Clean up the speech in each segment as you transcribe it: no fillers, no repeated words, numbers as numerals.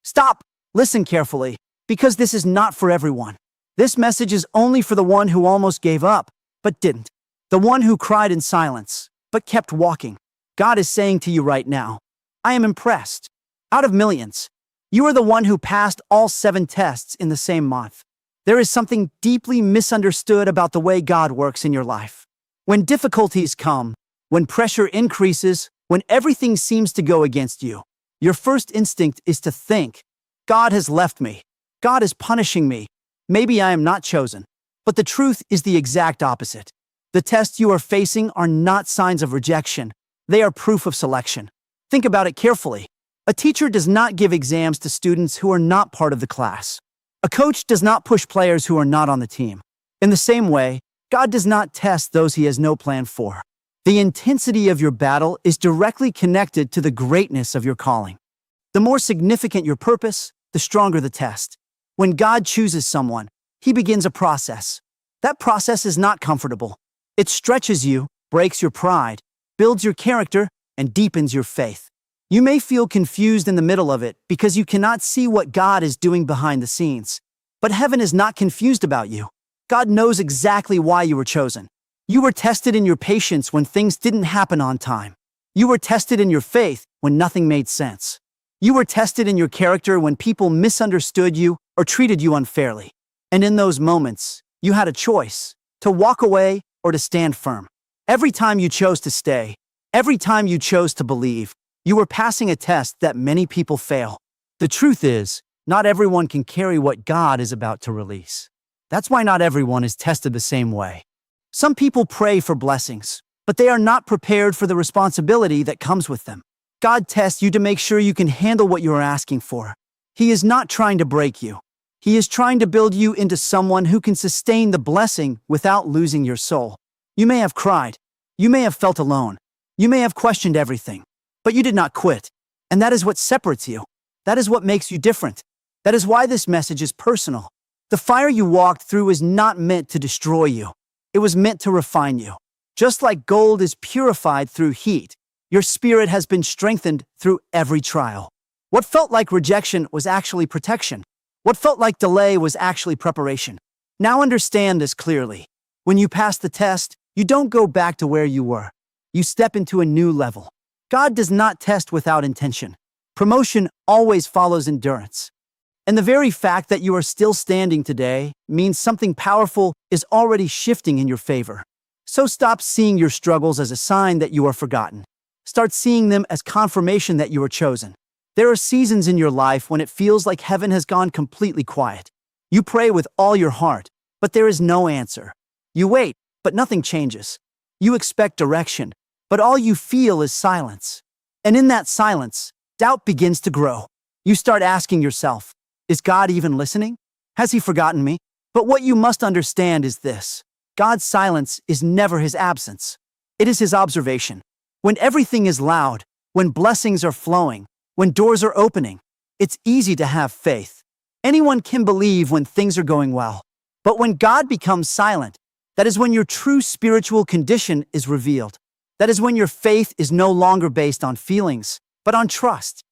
Stop! Listen carefully, because this is not for everyone. This message is only for the one who almost gave up, but didn't. The one who cried in silence, but kept walking. God is saying to you right now, I am impressed. Out of millions, you are the one who passed all 7 tests in the same month. There is something deeply misunderstood about the way God works in your life. When difficulties come, when pressure increases, when everything seems to go against you, your first instinct is to think, God has left me. God is punishing me. Maybe I am not chosen. But the truth is the exact opposite. The tests you are facing are not signs of rejection. They are proof of selection. Think about it carefully. A teacher does not give exams to students who are not part of the class. A coach does not push players who are not on the team. In the same way, God does not test those he has no plan for. The intensity of your battle is directly connected to the greatness of your calling. The more significant your purpose, the stronger the test. When God chooses someone, he begins a process. That process is not comfortable. It stretches you, breaks your pride, builds your character, and deepens your faith. You may feel confused in the middle of it because you cannot see what God is doing behind the scenes. But heaven is not confused about you. God knows exactly why you were chosen. You were tested in your patience when things didn't happen on time. You were tested in your faith when nothing made sense. You were tested in your character when people misunderstood you or treated you unfairly. And in those moments, you had a choice, to walk away or to stand firm. Every time you chose to stay, every time you chose to believe, you were passing a test that many people fail. The truth is, not everyone can carry what God is about to release. That's why not everyone is tested the same way. Some people pray for blessings, but they are not prepared for the responsibility that comes with them. God tests you to make sure you can handle what you are asking for. He is not trying to break you. He is trying to build you into someone who can sustain the blessing without losing your soul. You may have cried. You may have felt alone. You may have questioned everything. But you did not quit. And that is what separates you. That is what makes you different. That is why this message is personal. The fire you walked through is not meant to destroy you. It was meant to refine you. Just like gold is purified through heat, your spirit has been strengthened through every trial. What felt like rejection was actually protection. What felt like delay was actually preparation. Now understand this clearly. When you pass the test, you don't go back to where you were. You step into a new level. God does not test without intention. Promotion always follows endurance. And the very fact that you are still standing today means something powerful is already shifting in your favor. So stop seeing your struggles as a sign that you are forgotten. Start seeing them as confirmation that you are chosen. There are seasons in your life when it feels like heaven has gone completely quiet. You pray with all your heart, but there is no answer. You wait, but nothing changes. You expect direction, but all you feel is silence. And in that silence, doubt begins to grow. You start asking yourself, is God even listening? Has he forgotten me? But what you must understand is this. God's silence is never his absence. It is his observation. When everything is loud, when blessings are flowing, when doors are opening, it's easy to have faith. Anyone can believe when things are going well. But when God becomes silent, that is when your true spiritual condition is revealed. That is when your faith is no longer based on feelings, but on trust.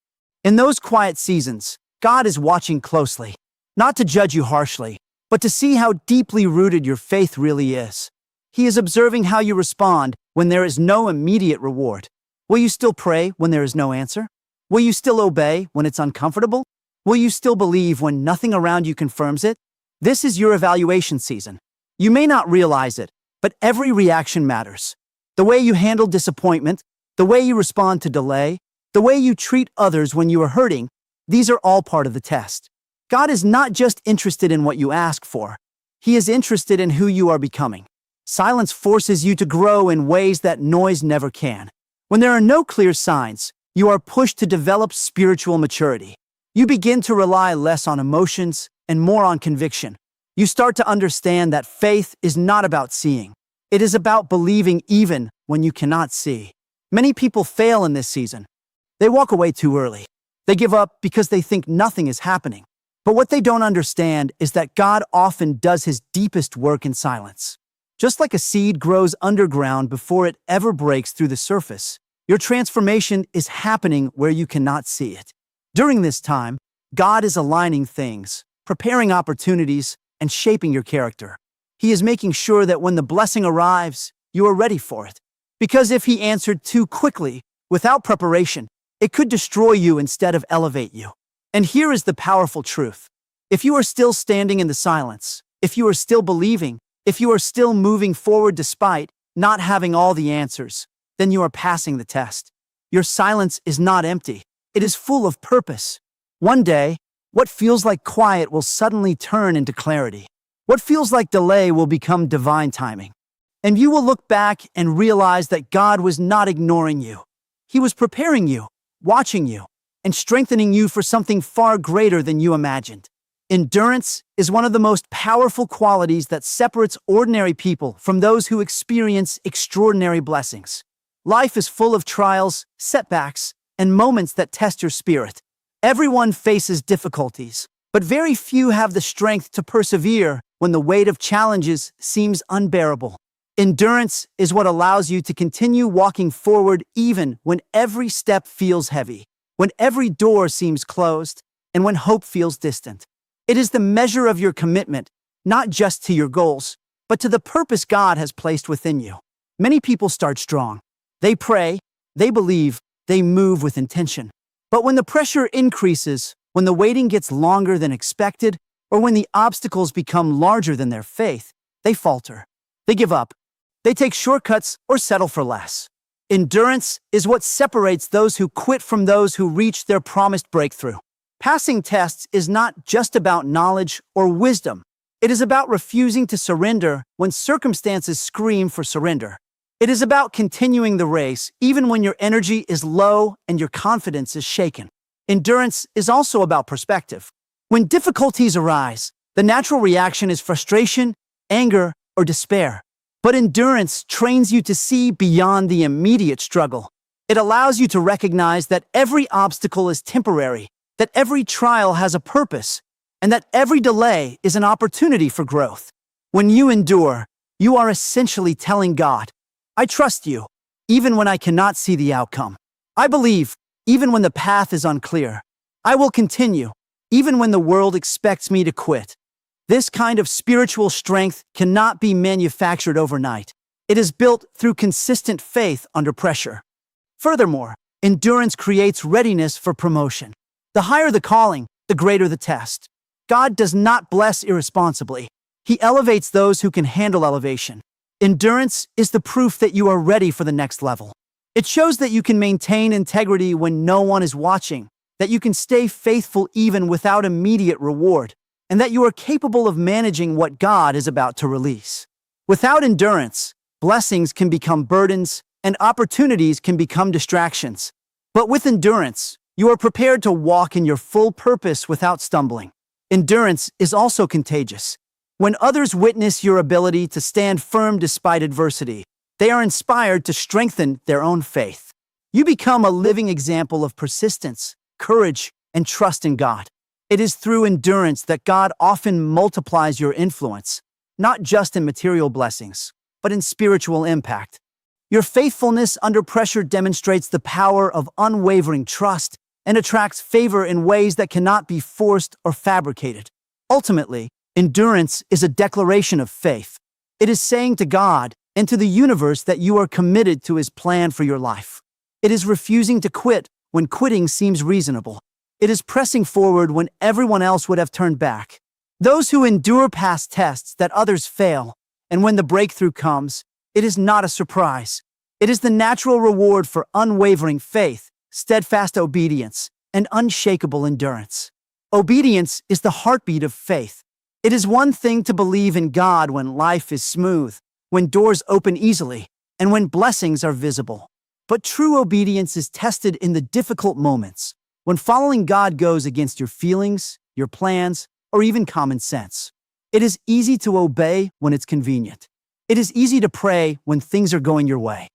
In those quiet seasons, God is watching closely, not to judge you harshly, but to see how deeply rooted your faith really is. He is observing how you respond when there is no immediate reward. Will you still pray when there is no answer? Will you still obey when it's uncomfortable? Will you still believe when nothing around you confirms it? This is your evaluation season. You may not realize it, but every reaction matters. The way you handle disappointment, the way you respond to delay, the way you treat others when you are hurting, these are all part of the test. God is not just interested in what you ask for. He is interested in who you are becoming. Silence forces you to grow in ways that noise never can. When there are no clear signs, you are pushed to develop spiritual maturity. You begin to rely less on emotions and more on conviction. You start to understand that faith is not about seeing. It is about believing even when you cannot see. Many people fail in this season. They walk away too early. They give up because they think nothing is happening. But what they don't understand is that God often does his deepest work in silence. Just like a seed grows underground before it ever breaks through the surface, your transformation is happening where you cannot see it. During this time, God is aligning things, preparing opportunities, and shaping your character. He is making sure that when the blessing arrives, you are ready for it. Because if He answered too quickly, without preparation, it could destroy you instead of elevate you. And here is the powerful truth. If you are still standing in the silence, if you are still believing, if you are still moving forward despite not having all the answers, then you are passing the test. Your silence is not empty. It is full of purpose. One day, what feels like quiet will suddenly turn into clarity. What feels like delay will become divine timing. And you will look back and realize that God was not ignoring you. He was preparing you, watching you, and strengthening you for something far greater than you imagined. Endurance is one of the most powerful qualities that separates ordinary people from those who experience extraordinary blessings. Life is full of trials, setbacks, and moments that test your spirit. Everyone faces difficulties, but very few have the strength to persevere when the weight of challenges seems unbearable. Endurance is what allows you to continue walking forward even when every step feels heavy, when every door seems closed, and when hope feels distant. It is the measure of your commitment, not just to your goals, but to the purpose God has placed within you. Many people start strong. They pray, they believe, they move with intention. But when the pressure increases, when the waiting gets longer than expected, or when the obstacles become larger than their faith, they falter. They give up. They take shortcuts or settle for less. Endurance is what separates those who quit from those who reach their promised breakthrough. Passing tests is not just about knowledge or wisdom. It is about refusing to surrender when circumstances scream for surrender. It is about continuing the race even when your energy is low and your confidence is shaken. Endurance is also about perspective. When difficulties arise, the natural reaction is frustration, anger, or despair. But endurance trains you to see beyond the immediate struggle. It allows you to recognize that every obstacle is temporary, that every trial has a purpose, and that every delay is an opportunity for growth. When you endure, you are essentially telling God, I trust you, even when I cannot see the outcome. I believe, even when the path is unclear. I will continue, even when the world expects me to quit. This kind of spiritual strength cannot be manufactured overnight. It is built through consistent faith under pressure. Furthermore, endurance creates readiness for promotion. The higher the calling, the greater the test. God does not bless irresponsibly. He elevates those who can handle elevation. Endurance is the proof that you are ready for the next level. It shows that you can maintain integrity when no one is watching, that you can stay faithful even without immediate reward, and that you are capable of managing what God is about to release. Without endurance, blessings can become burdens and opportunities can become distractions. But with endurance, you are prepared to walk in your full purpose without stumbling. Endurance is also contagious. When others witness your ability to stand firm despite adversity, they are inspired to strengthen their own faith. You become a living example of persistence, courage, and trust in God. It is through endurance that God often multiplies your influence, not just in material blessings, but in spiritual impact. Your faithfulness under pressure demonstrates the power of unwavering trust and attracts favor in ways that cannot be forced or fabricated. Ultimately, endurance is a declaration of faith. It is saying to God and to the universe that you are committed to His plan for your life. It is refusing to quit when quitting seems reasonable. It is pressing forward when everyone else would have turned back. Those who endure past tests that others fail, and when the breakthrough comes, it is not a surprise. It is the natural reward for unwavering faith, steadfast obedience, and unshakable endurance. Obedience is the heartbeat of faith. It is one thing to believe in God when life is smooth, when doors open easily, and when blessings are visible. But true obedience is tested in the difficult moments, when following God goes against your feelings, your plans, or even common sense. It is easy to obey when it's convenient. It is easy to pray when things are going your way.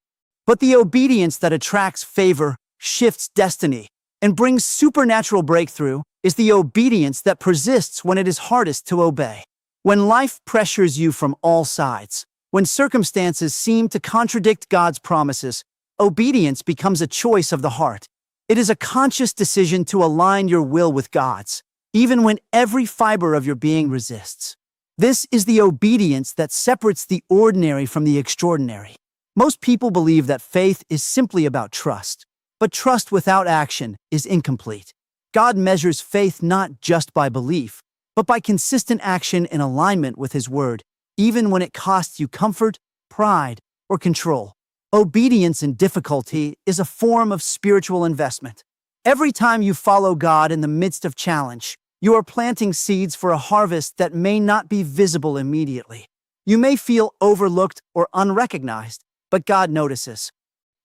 But the obedience that attracts favor, shifts destiny, and brings supernatural breakthrough is the obedience that persists when it is hardest to obey. When life pressures you from all sides, when circumstances seem to contradict God's promises, obedience becomes a choice of the heart. It is a conscious decision to align your will with God's, even when every fiber of your being resists. This is the obedience that separates the ordinary from the extraordinary. Most people believe that faith is simply about trust, but trust without action is incomplete. God measures faith not just by belief, but by consistent action in alignment with His Word, even when it costs you comfort, pride, or control. Obedience in difficulty is a form of spiritual investment. Every time you follow God in the midst of challenge, you are planting seeds for a harvest that may not be visible immediately. You may feel overlooked or unrecognized, but God notices.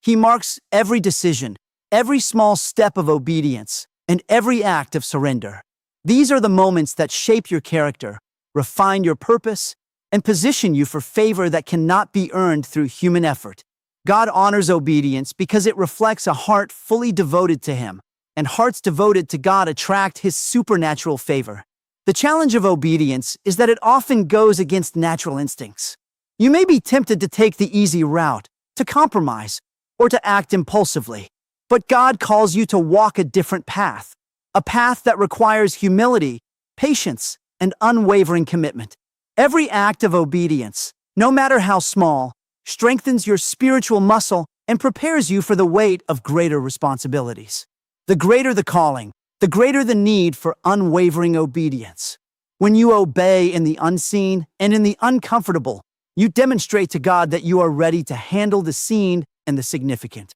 He marks every decision, every small step of obedience, and every act of surrender. These are the moments that shape your character, refine your purpose, and position you for favor that cannot be earned through human effort. God honors obedience because it reflects a heart fully devoted to Him, and hearts devoted to God attract His supernatural favor. The challenge of obedience is that it often goes against natural instincts. You may be tempted to take the easy route, to compromise, or to act impulsively. But God calls you to walk a different path, a path that requires humility, patience, and unwavering commitment. Every act of obedience, no matter how small, strengthens your spiritual muscle and prepares you for the weight of greater responsibilities. The greater the calling, the greater the need for unwavering obedience. When you obey in the unseen and in the uncomfortable, you demonstrate to God that you are ready to handle the seen and the significant.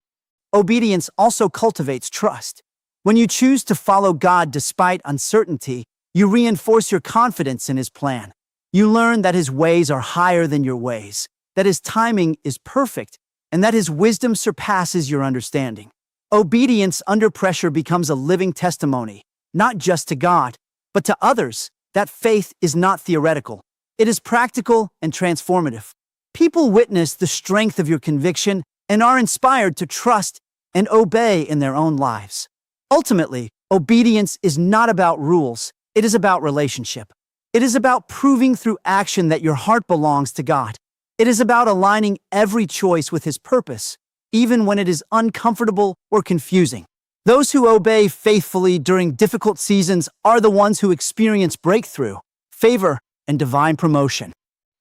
Obedience also cultivates trust. When you choose to follow God despite uncertainty, you reinforce your confidence in His plan. You learn that His ways are higher than your ways, that His timing is perfect, and that His wisdom surpasses your understanding. Obedience under pressure becomes a living testimony, not just to God, but to others, that faith is not theoretical. It is practical and transformative. People witness the strength of your conviction and are inspired to trust and obey in their own lives. Ultimately, obedience is not about rules, it is about relationship. It is about proving through action that your heart belongs to God. It is about aligning every choice with His purpose, even when it is uncomfortable or confusing. Those who obey faithfully during difficult seasons are the ones who experience breakthrough, favor, and divine promotion.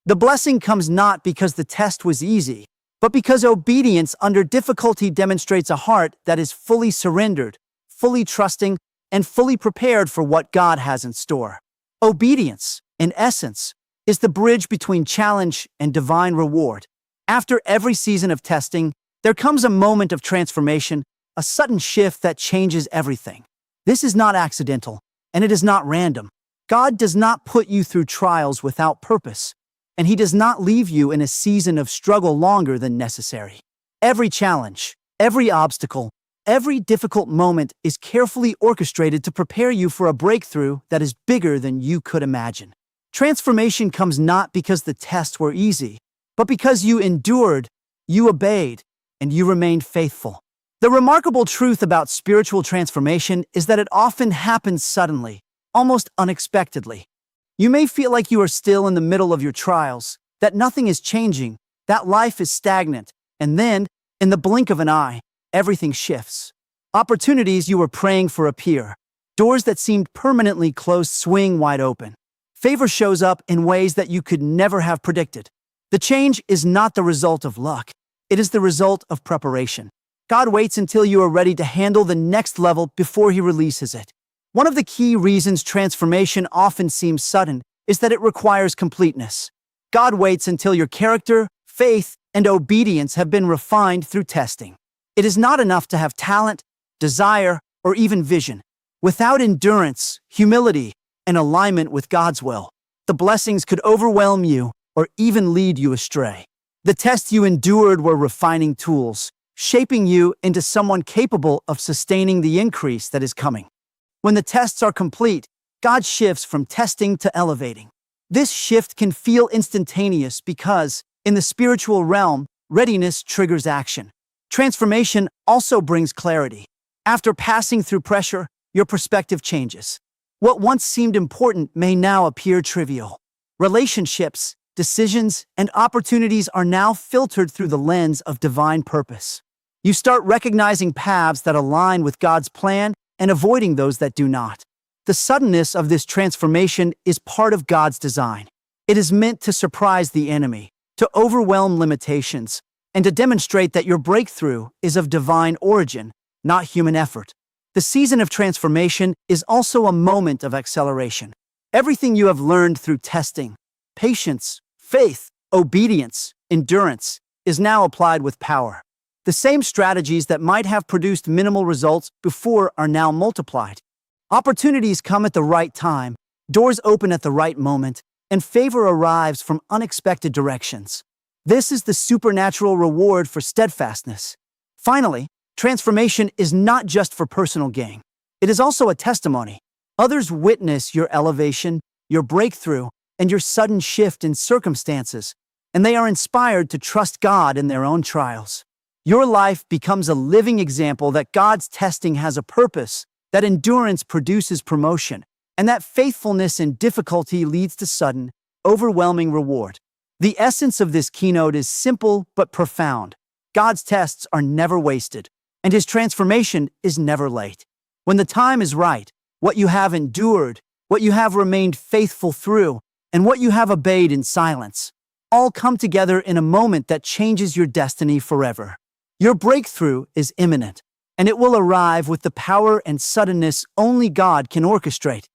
The blessing comes not because the test was easy, but because obedience under difficulty demonstrates a heart that is fully surrendered, fully trusting, and fully prepared for what God has in store. Obedience, in essence, is the bridge between challenge and divine reward. After every season of testing, there comes a moment of transformation, a sudden shift that changes everything. This is not accidental, and it is not random. God does not put you through trials without purpose, and He does not leave you in a season of struggle longer than necessary. Every challenge, every obstacle, every difficult moment is carefully orchestrated to prepare you for a breakthrough that is bigger than you could imagine. Transformation comes not because the tests were easy, but because you endured, you obeyed, and you remained faithful. The remarkable truth about spiritual transformation is that it often happens suddenly, almost unexpectedly. You may feel like you are still in the middle of your trials, that nothing is changing, that life is stagnant, and then, in the blink of an eye, everything shifts. Opportunities you were praying for appear. Doors that seemed permanently closed swing wide open. Favor shows up in ways that you could never have predicted. The change is not the result of luck. It is the result of preparation. God waits until you are ready to handle the next level before He releases it. One of the key reasons transformation often seems sudden is that it requires completeness. God waits until your character, faith, and obedience have been refined through testing. It is not enough to have talent, desire, or even vision. Without endurance, humility, and alignment with God's will, the blessings could overwhelm you or even lead you astray. The tests you endured were refining tools, shaping you into someone capable of sustaining the increase that is coming. When the tests are complete, God shifts from testing to elevating. This shift can feel instantaneous because, in the spiritual realm, readiness triggers action. Transformation also brings clarity. After passing through pressure, your perspective changes. What once seemed important may now appear trivial. Relationships, decisions, and opportunities are now filtered through the lens of divine purpose. You start recognizing paths that align with God's plan and avoiding those that do not. The suddenness of this transformation is part of God's design. It is meant to surprise the enemy, to overwhelm limitations, and to demonstrate that your breakthrough is of divine origin, not human effort. The season of transformation is also a moment of acceleration. Everything you have learned through testing, patience, faith, obedience, endurance, is now applied with power. The same strategies that might have produced minimal results before are now multiplied. Opportunities come at the right time, doors open at the right moment, and favor arrives from unexpected directions. This is the supernatural reward for steadfastness. Finally, transformation is not just for personal gain. It is also a testimony. Others witness your elevation, your breakthrough, and your sudden shift in circumstances, and they are inspired to trust God in their own trials. Your life becomes a living example that God's testing has a purpose, that endurance produces promotion, and that faithfulness in difficulty leads to sudden, overwhelming reward. The essence of this keynote is simple but profound. God's tests are never wasted, and His transformation is never late. When the time is right, what you have endured, what you have remained faithful through, and what you have obeyed in silence, all come together in a moment that changes your destiny forever. Your breakthrough is imminent, and it will arrive with the power and suddenness only God can orchestrate.